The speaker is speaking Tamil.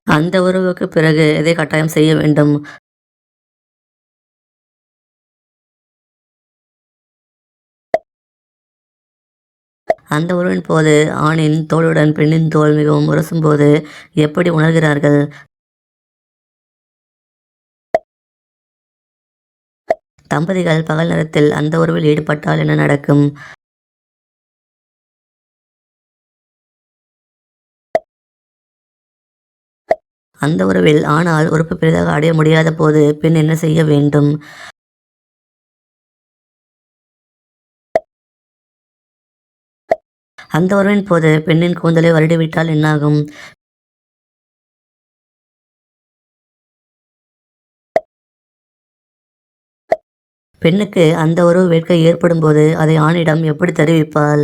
அந்த உறவுக்கு பிறகு எதை கட்டாயம் செய்ய வேண்டும்? அந்த உறவின் போது ஆணின் தோளுடன் பெண்ணின் தோள் மிகவும் உரசும்போது எப்படி உணர்கிறார்கள்? தம்பதிகள் பகல் நேரத்தில் அந்த உறவில் ஈடுபட்டால் என்ன நடக்கும்? அந்த உறவில் ஆணால் உறுப்பு பெரிதாக அடைய முடியாத போது பெண் என்ன செய்ய வேண்டும்? அந்த உறவின் போது பெண்ணின் கூந்தலை வருடிவிட்டால் என்னாகும்? பெண்ணுக்கு அந்த உறவு வேட்கை ஏற்படும்போது அதை ஆணிடம் எப்படி தெரிவிப்பாள்?